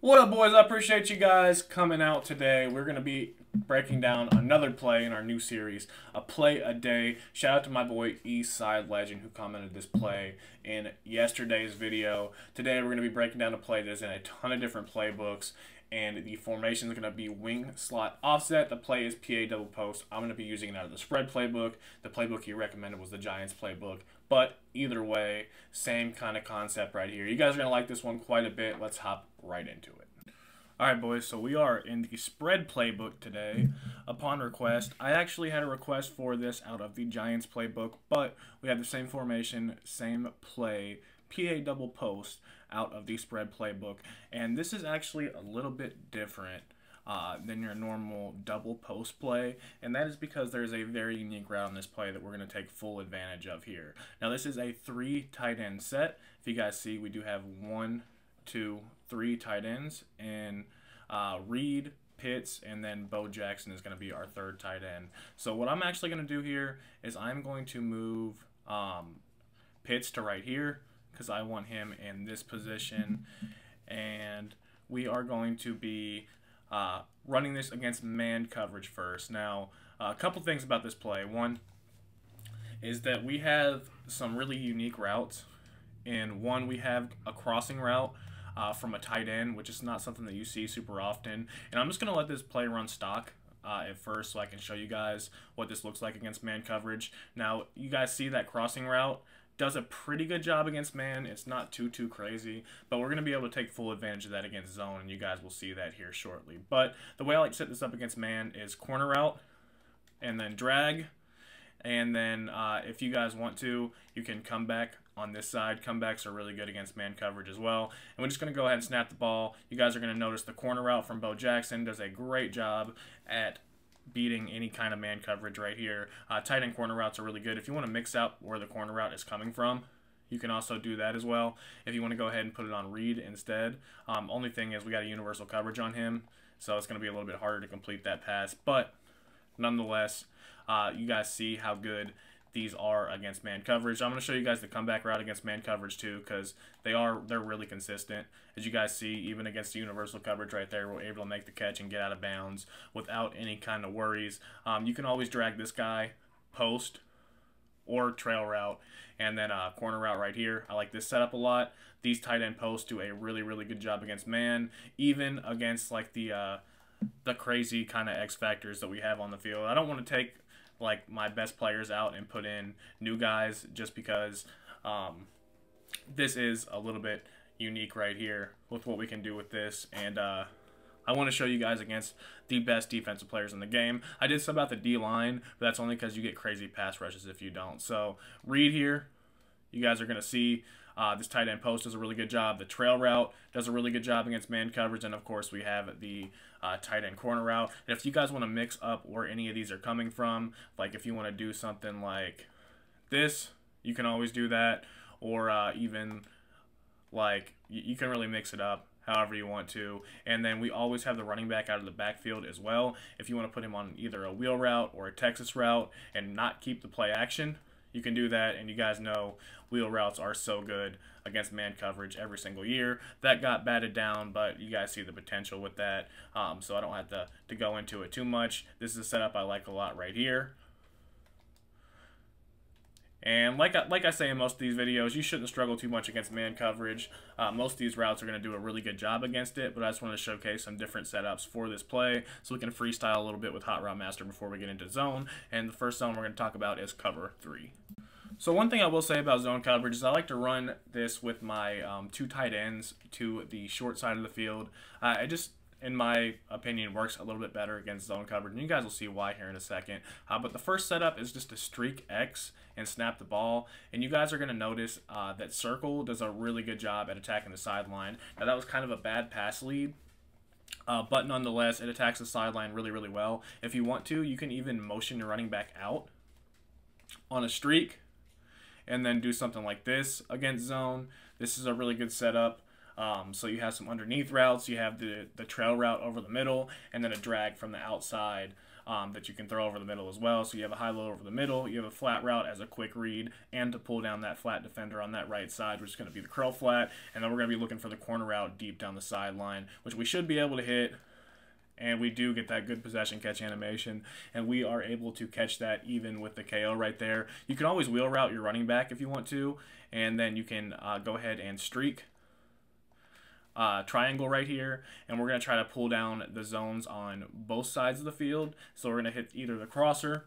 What up, boys? I appreciate you guys coming out today. We're going to be breaking down another play in our new series, a play a day. Shout out to my boy Eastside Legend who commented this play in yesterday's video. Today we're going to be breaking down a play that's in a ton of different playbooks, and the formation is going to be wing slot offset. The play is PA double post. I'm going to be using it out of the spread playbook. The playbook he recommended was the Giants playbook. But either way, same kind of concept right here. You guys are going to like this one quite a bit. Let's hop right into it. Alright, boys, so we are in the spread playbook today. Upon request, I actually had a request for this out of the Giants playbook, but we have the same formation, same play, PA double post out of the spread playbook. And this is actually a little bit different than your normal double post play, and that is because there's a very unique route on this play that we're going to take full advantage of here. Now, this is a 3 tight end set. If you guys see, we do have 1, 2, 3 tight ends, and Reed, Pitts, and then Bo Jackson is going to be our 3rd tight end. So what I'm actually going to do here is I'm going to move Pitts to right here because I want him in this position, and we are going to be running this against man coverage first. Now, a couple things about this play. One is that we have some really unique routes. In one, we have a crossing route from a tight end, which is not something that you see super often. And I'm just going to let this play run stock at first so I can show you guys what this looks like against man coverage. Now, you guys see that crossing route does a pretty good job against man. It's not too crazy, but we're going to be able to take full advantage of that against zone, and you guys will see that here shortly. But the way I like to set this up against man is corner route and then drag. And then if you guys want to, you can come back on this side. Comebacks are really good against man coverage as well. And we're just going to go ahead and snap the ball. You guys are going to notice the corner route from Bo Jackson does a great job at beating any kind of man coverage right here. Tight end corner routes are really good. If you want to mix out where the corner route is coming from, you can also do that as well. If you want to go ahead and put it on Reed instead. Only thing is we got a universal coverage on him, so it's going to be a little bit harder to complete that pass. But nonetheless, you guys see how good these are against man coverage. I'm going to show you guys the comeback route against man coverage too, because they're really consistent. As you guys see, even against the universal coverage right there, we're able to make the catch and get out of bounds without any kind of worries. You can always drag this guy post or trail route, and then corner route right here. I like this setup a lot. These tight end posts do a really good job against man, even against like the crazy kind of X factors that we have on the field. I don't want to take like my best players out and put in new guys just because this is a little bit unique right here with what we can do with this, and I want to show you guys against the best defensive players in the game. I did sub out the D-line, but that's only because you get crazy pass rushes if you don't. So Reed here, you guys are going to see this tight end post does a really good job. The trail route does a really good job against man coverage. And, of course, we have the tight end corner route. And if you guys want to mix up where any of these are coming from, like if you want to do something like this, you can always do that. Or even like you can really mix it up however you want to. And then we always have the running back out of the backfield as well. If you want to put him on either a wheel route or a Texas route and not keep the play action, you can do that, and you guys know wheel routes are so good against man coverage every single year. That got batted down, but you guys see the potential with that, so I don't have to go into it too much. This is a setup I like a lot right here. And like I say in most of these videos, you shouldn't struggle too much against man coverage. Most of these routes are going to do a really good job against it, but I just want to showcase some different setups for this play so we can freestyle a little bit with Hot Route Master before we get into zone. And the first zone we're going to talk about is cover 3. So one thing I will say about zone coverage is I like to run this with my 2 tight ends to the short side of the field. I just, in my opinion, works a little bit better against zone coverage, and you guys will see why here in a second. But the first setup is just to streak X and snap the ball, and you guys are going to notice that circle does a really good job at attacking the sideline. Now that was kind of a bad pass lead, but nonetheless, it attacks the sideline really well. If you want to, you can even motion your running back out on a streak and then do something like this against zone. This is a really good setup. So you have some underneath routes, you have the trail route over the middle, and then a drag from the outside that you can throw over the middle as well. So you have a high-low over the middle, you have a flat route as a quick read, and to pull down that flat defender on that right side, which is going to be the curl flat, and then we're going to be looking for the corner route deep down the sideline, which we should be able to hit. And we do get that good possession catch animation, and we are able to catch that even with the KO right there. You can always wheel route your running back if you want to, and then you can go ahead and streak. Triangle right here, and we're going to try to pull down the zones on both sides of the field. So we're going to hit either the crosser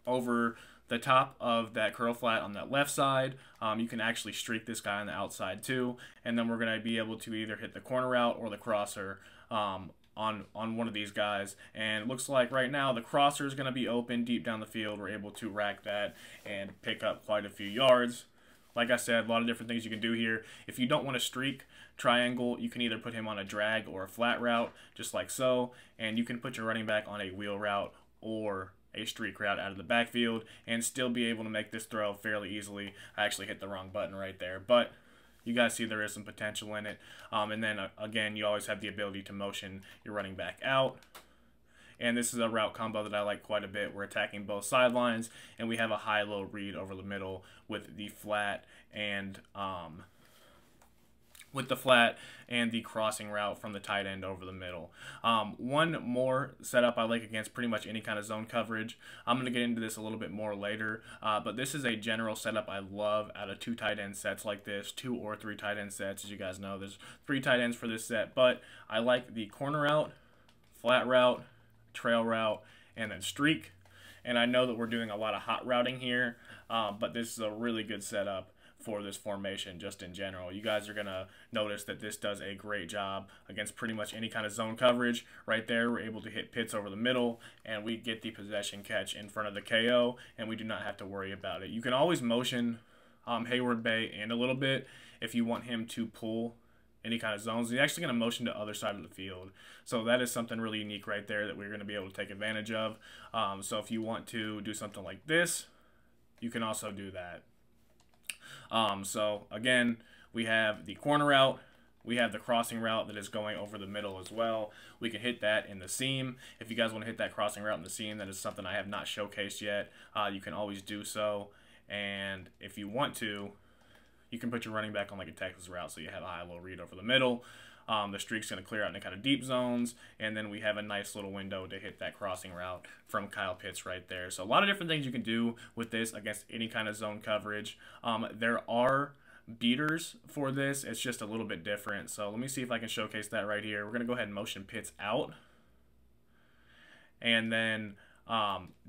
over the top of that curl flat on that left side. You can actually streak this guy on the outside too, and then we're going to be able to either hit the corner route or the crosser on one of these guys. And it looks like right now the crosser is going to be open deep down the field. We're able to rack that and pick up quite a few yards. Like I said, a lot of different things you can do here. If you don't want to streak triangle, you can either put him on a drag or a flat route, just like so, and you can put your running back on a wheel route or a streak route out of the backfield and still be able to make this throw fairly easily. I actually hit the wrong button right there, but you guys see there is some potential in it. And then, again, you always have the ability to motion your running back out. And this is a route combo that I like quite a bit. We're attacking both sidelines, and we have a high-low read over the middle with the flat and the crossing route from the tight end over the middle. One more setup I like against pretty much any kind of zone coverage. I'm going to get into this a little bit more later, but this is a general setup I love out of 2 tight end sets like this, 2 or 3 tight end sets. As you guys know, there's 3 tight ends for this set, but I like the corner route, flat route, trail route, and then streak. And I know that we're doing a lot of hot routing here, but this is a really good setup for this formation just in general. You guys are going to notice that this does a great job against pretty much any kind of zone coverage. Right there, we're able to hit Pitts over the middle, and we get the possession catch in front of the KO, and we do not have to worry about it. You can always motion Hayward Bay in a little bit if you want him to pull any kind of zones. He's actually going to motion to other side of the field. So that is something really unique right there that we're going to be able to take advantage of. So if you want to do something like this, you can also do that. So again, we have the corner route. We have the crossing route that is going over the middle as well. We can hit that in the seam. If you guys want to hit that crossing route in the seam, that is something I have not showcased yet. You can always do so. And if you want to, you can put your running back on like a Texas route, so you have a high-low read over the middle. The streak's going to clear out in kind of deep zones, and then we have a nice little window to hit that crossing route from Kyle Pitts right there. So a lot of different things you can do with this against any kind of zone coverage. There are beaters for this. It's just a little bit different. So let me see if I can showcase that right here. We're going to go ahead and motion Pitts out. And then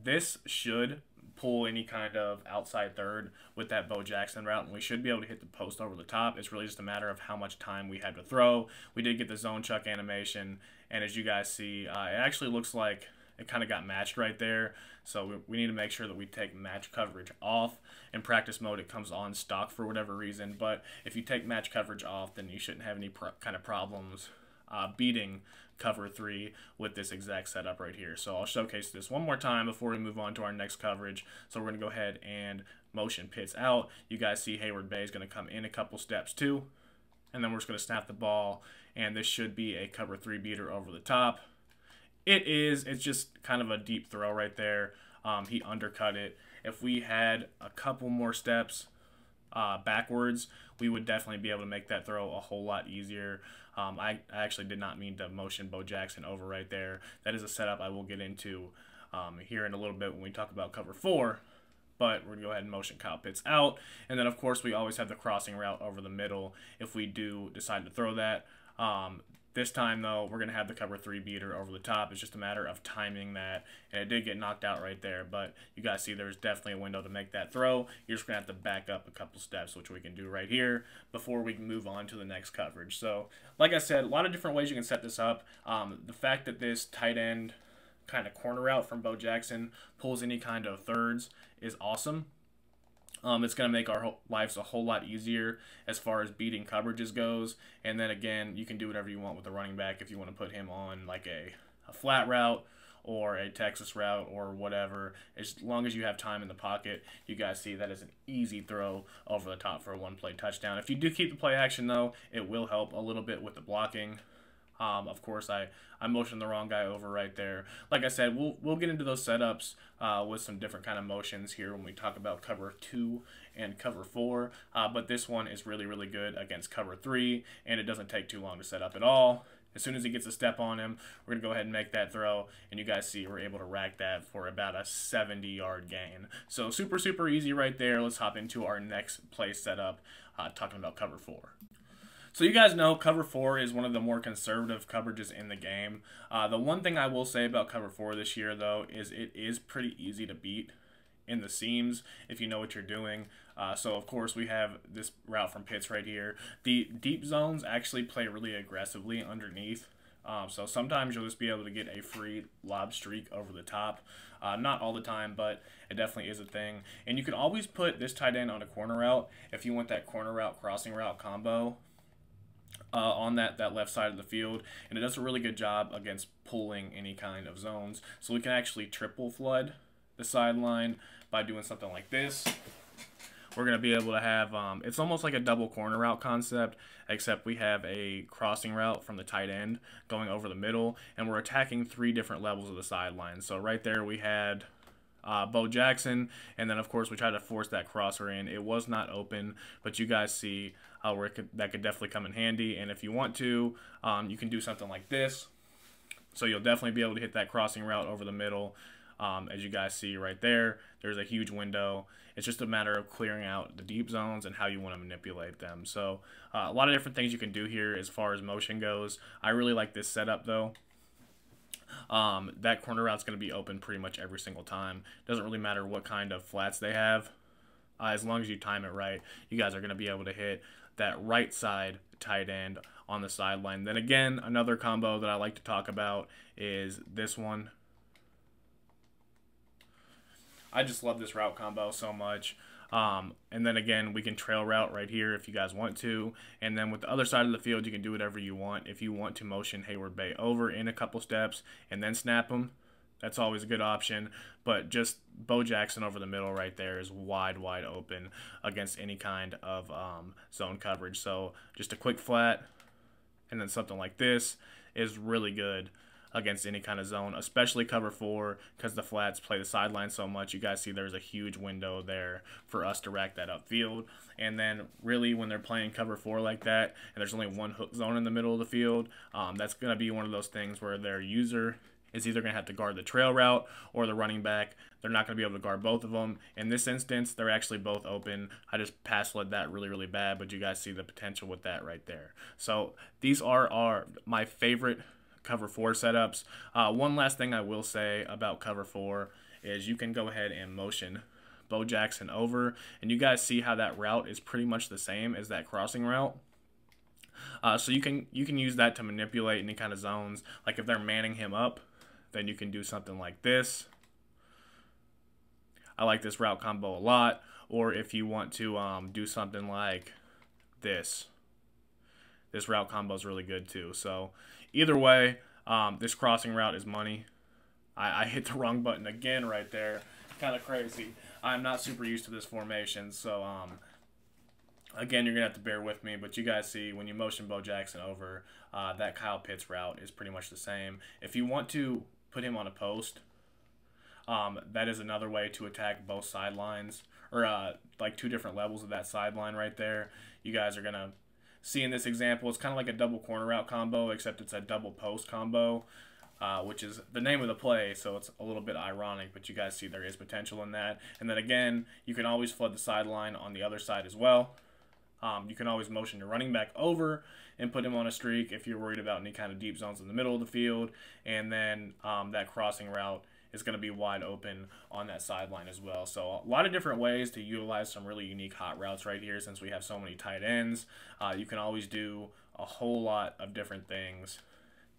this should pull any kind of outside third with that Bo Jackson route, and we should be able to hit the post over the top. It's really just a matter of how much time we had to throw. We did get the zone chuck animation, and as you guys see, it actually looks like it kind of got matched right there. So we need to make sure that we take match coverage off. In practice mode, it comes on stock for whatever reason, but if you take match coverage off, then you shouldn't have any kind of problems beating cover 3 with this exact setup right here. So I'll showcase this one more time before we move on to our next coverage. So we're going to go ahead and motion Pitts out. You guys see Hayward Bay is going to come in a couple steps too, and then we're just going to snap the ball, and this should be a cover 3 beater over the top. It is. It's just kind of a deep throw right there. He undercut it. If we had a couple more steps backwards, we would definitely be able to make that throw a whole lot easier. I actually did not mean to motion Bo Jackson over right there. That is a setup I will get into here in a little bit when we talk about cover 4. But we're going to go ahead and motion Kyle Pitts out. And then, of course, we always have the crossing route over the middle if we do decide to throw that. This time, though, we're going to have the cover 3 beater over the top. It's just a matter of timing that, and it did get knocked out right there. But you guys see there's definitely a window to make that throw. You're just going to have to back up a couple steps, which we can do right here before we can move on to the next coverage. So, like I said, a lot of different ways you can set this up. The fact that this tight end kind of corner route from Bo Jackson pulls any kind of thirds is awesome. It's going to make our lives a whole lot easier as far as beating coverages goes. And then again, you can do whatever you want with the running back if you want to put him on like a flat route or a Texas route or whatever. As long as you have time in the pocket, you guys see that is an easy throw over the top for a one-play touchdown. If you do keep the play action, though, it will help a little bit with the blocking. Of course, I motioned the wrong guy over right there. Like I said, we'll get into those setups with some different kind of motions here when we talk about cover 2 and cover 4. But this one is really, really good against cover 3, and it doesn't take too long to set up at all. As soon as he gets a step on him, we're going to go ahead and make that throw, and you guys see we're able to rack that for about a 70-yard gain. So super, super easy right there. Let's hop into our next play setup, talking about cover 4. So you guys know cover 4 is one of the more conservative coverages in the game. The one thing I will say about cover 4 this year, though, is it is pretty easy to beat in the seams if you know what you're doing. So of course we have this route from Pitts right here. The deep zones actually play really aggressively underneath. So sometimes you'll just be able to get a free lob streak over the top. Not all the time, but it definitely is a thing. And you can always put this tight end on a corner route if you want that corner route crossing route combo on that left side of the field. And it does a really good job against pulling any kind of zones. So we can actually triple flood the sideline by doing something like this. We're going to be able to have, it's almost like a double corner route concept, except we have a crossing route from the tight end going over the middle, and we're attacking 3 different levels of the sideline. So right there we had Bo Jackson, and then of course we tried to force that crosser in. It was not open, but you guys see where that could definitely come in handy. And if you want to, you can do something like this. So you'll definitely be able to hit that crossing route over the middle. As you guys see right there, there's a huge window. It's just a matter of clearing out the deep zones and how you want to manipulate them. So a lot of different things you can do here as far as motion goes. I really like this setup though. That corner route's going to be open pretty much every single time. Doesn't really matter what kind of flats they have. As long as you time it right, you guys are going to be able to hit that right side tight end on the sideline. Then again, another combo that I like to talk about is this one. I just love this route combo so much. And then again, we can trail route right here if you guys want to. And then with the other side of the field, you can do whatever you want. If you want to motion Hayward Bay over in a couple steps and then snap him, that's always a good option. But just Bo Jackson over the middle right there is wide, wide open against any kind of zone coverage. So just a quick flat and then something like this is really good against any kind of zone, especially cover 4, because the flats play the sideline so much. You guys see there's a huge window there for us to rack that upfield. And then really when they're playing cover 4 like that, and there's only one hook zone in the middle of the field, that's going to be one of those things where their user is either going to have to guard the trail route or the running back. They're not going to be able to guard both of them. In this instance, they're actually both open. I just pass-led that really, really bad, but you guys see the potential with that right there. So these are my favorite cover 4 setups. One last thing I will say about cover 4 is you can go ahead and motion Bo Jackson over, and you guys see how that route is pretty much the same as that crossing route. So you can use that to manipulate any kind of zones. Like if they're manning him up, then you can do something like this. I like this route combo a lot. Or if you want to do something like this. This route combo is really good too. So either way, this crossing route is money. I hit the wrong button again right there. Kind of crazy. I'm not super used to this formation, so again, you're going to have to bear with me. But you guys see when you motion Bo Jackson over, that Kyle Pitts route is pretty much the same. If you want to put him on a post, that is another way to attack both sidelines, or like 2 different levels of that sideline right there. You guys are going to see in this example, it's kind of like a double corner route combo, except it's a double post combo, which is the name of the play, so it's a little bit ironic, but you guys see there is potential in that. And then again, you can always flood the sideline on the other side as well. You can always motion your running back over and put him on a streak if you're worried about any kind of deep zones in the middle of the field. And then that crossing route is going to be wide open on that sideline as well. So a lot of different ways to utilize some really unique hot routes right here since we have so many tight ends. You can always do a whole lot of different things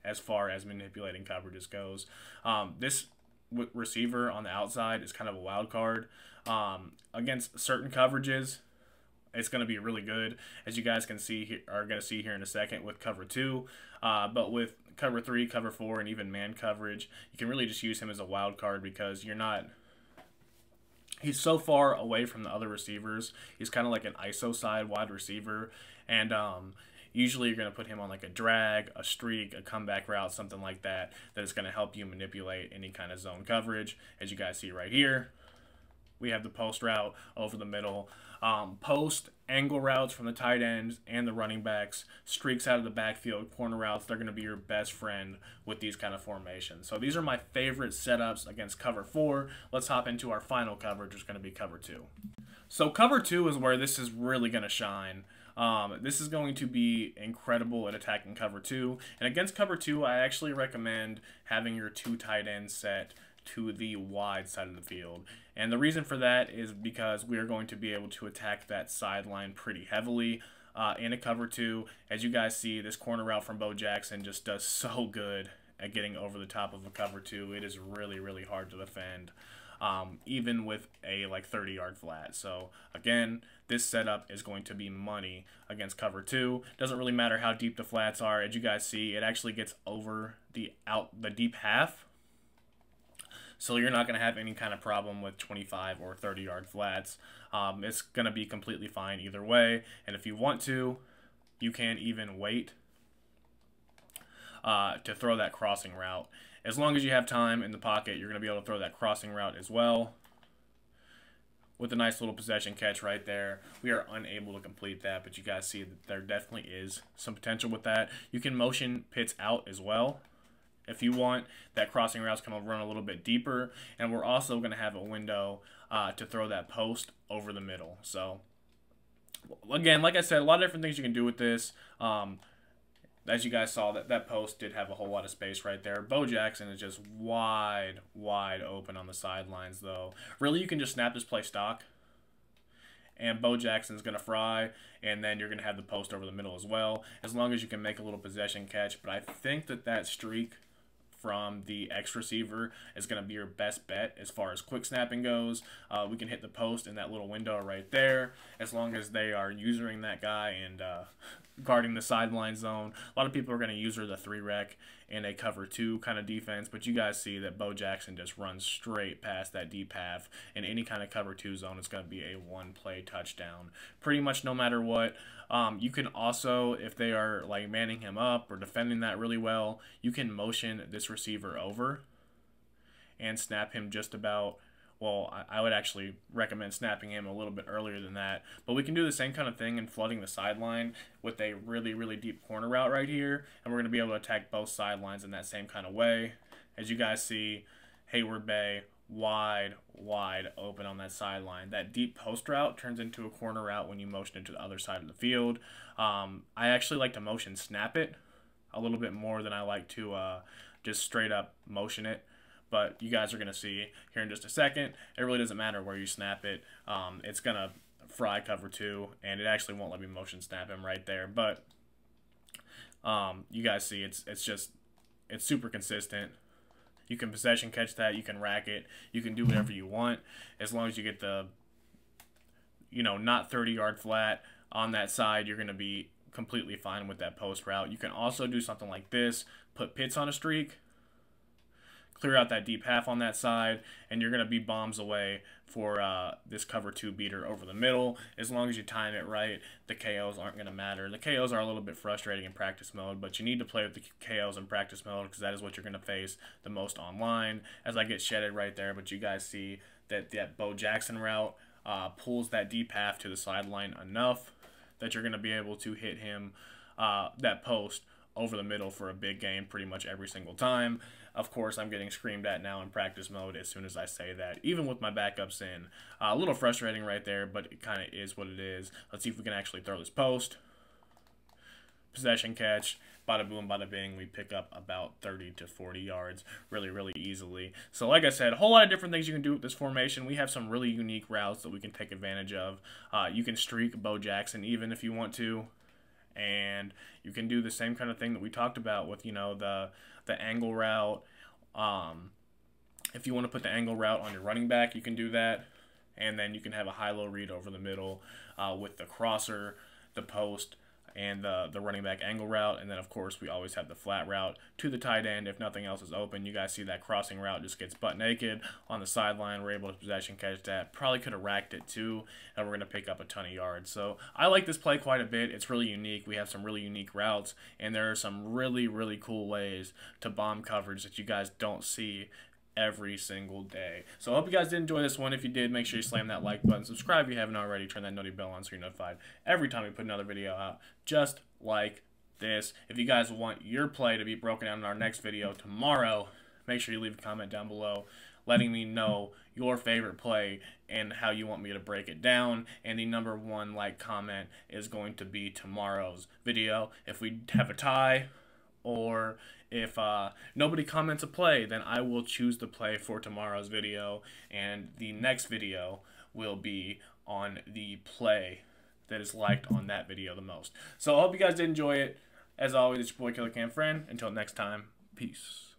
as far as manipulating coverages goes. This receiver on the outside is kind of a wild card. Against certain coverages, it's going to be really good, as you guys can see are going to see here in a second with cover 2. But with cover 3, cover 4, and even man coverage, you can really just use him as a wild card because he's so far away from the other receivers. He's kind of like an ISO side wide receiver, and Usually you're going to put him on like a drag, a streak, a comeback route, something like that, that is going to help you manipulate any kind of zone coverage. As you guys see right here, we have the post route over the middle. Post angle routes from the tight ends and the running backs, streaks out of the backfield, corner routes, they're going to be your best friend with these kind of formations. So these are my favorite setups against cover 4. Let's hop into our final coverage, which is going to be cover 2. So cover 2 is where this is really going to shine. This is going to be incredible at attacking cover 2. And against cover 2, I actually recommend having your 2 tight ends set to the wide side of the field. And the reason for that is because we are going to be able to attack that sideline pretty heavily in a cover 2. As you guys see, this corner route from Bo Jackson just does so good at getting over the top of a cover 2. It is really, really hard to defend, even with a like 30-yard flat. So again, this setup is going to be money against cover 2. Doesn't really matter how deep the flats are. As you guys see, it actually gets over the deep half. So you're not going to have any kind of problem with 25 or 30-yard flats. It's going to be completely fine either way. And if you want to, you can even wait to throw that crossing route. As long as you have time in the pocket, you're going to be able to throw that crossing route as well. With a nice little possession catch right there. We are unable to complete that, but you guys see that there definitely is some potential with that. You can motion Pitts out as well if you want. That crossing route's going to run a little bit deeper, and we're also going to have a window to throw that post over the middle. So again, like I said, a lot of different things you can do with this. As you guys saw, that post did have a whole lot of space right there. Bo Jackson is just wide open on the sidelines, though. Really, you can just snap this play stock, and Bo Jackson's going to fry, and then you're going to have the post over the middle as well, as long as you can make a little possession catch. But I think that streak from the X receiver is going to be your best bet as far as quick snapping goes. We can hit the post in that little window right there, as long as they are using that guy and guarding the sideline zone. A lot of people are going to use the 3-rec in a cover 2 kind of defense, but you guys see that Bo Jackson just runs straight past that deep half. In any kind of cover 2 zone, it's going to be a one-play touchdown pretty much no matter what. You can also, if they are like manning him up or defending that really well, you can motion this receiver over and snap him just about. Well, I would actually recommend snapping him a little bit earlier than that. But we can do the same kind of thing in flooding the sideline with a really deep corner route right here. And we're going to be able to attack both sidelines in that same kind of way. As you guys see, Hayward Bay wide open on that sideline. That deep post route turns into a corner route when you motion it to the other side of the field. I actually like to motion snap it a little bit more than I like to just straight up motion it. But you guys are going to see here in just a second, it really doesn't matter where you snap it. It's going to fry cover 2, and it actually won't let me motion snap him right there. But you guys see it's super consistent. You can possession catch that. You can rack it. You can do whatever you want as long as you get the, not 30-yard flat on that side. You're going to be completely fine with that post route. You can also do something like this, put Pitts on a streak, clear out that deep half on that side, and you're going to be bombs away for this cover 2 beater over the middle. As long as you time it right, the KOs aren't going to matter. The KOs are a little bit frustrating in practice mode, but you need to play with the KOs in practice mode because that is what you're going to face the most online. As I get shedded right there, but you guys see that Bo Jackson route pulls that deep half to the sideline enough that you're going to be able to hit him that post over the middle for a big gain pretty much every single time. Of course, I'm getting screamed at now in practice mode as soon as I say that, even with my backups in. A little frustrating right there, but it kind of is what it is. Let's see if we can actually throw this post. Possession catch. Bada boom, bada bing. We pick up about 30 to 40 yards really easily. So like I said, a whole lot of different things you can do with this formation. We have some really unique routes that we can take advantage of. You can streak Bo Jackson even if you want to. And you can do the same kind of thing that we talked about with, the angle route. If you want to put the angle route on your running back, you can do that. And then you can have a high-low read over the middle with the crosser, the post, and the running back angle route. And then, of course, we always have the flat route to the tight end if nothing else is open. You guys see that crossing route just gets butt naked on the sideline. We're able to possession catch that. Probably could have racked it too, and we're going to pick up a ton of yards. So I like this play quite a bit. It's really unique. We have some really unique routes, and there are some really, really cool ways to bomb coverage that you guys don't see every single day. So I hope you guys did enjoy this one. If you did, make sure you slam that like button, subscribe if you haven't already, turn that notification bell on so you're notified every time we put another video out, just like this. If you guys want your play to be broken down in our next video tomorrow, make sure you leave a comment down below letting me know your favorite play and how you want me to break it down, and the #1 like comment is going to be tomorrow's video. If we have a tie, or if nobody comments a play, then I will choose the play for tomorrow's video, and the next video will be on the play that is liked on that video the most. So I hope you guys did enjoy it. As always, it's your boy Killer Cam Friend. Until next time, peace.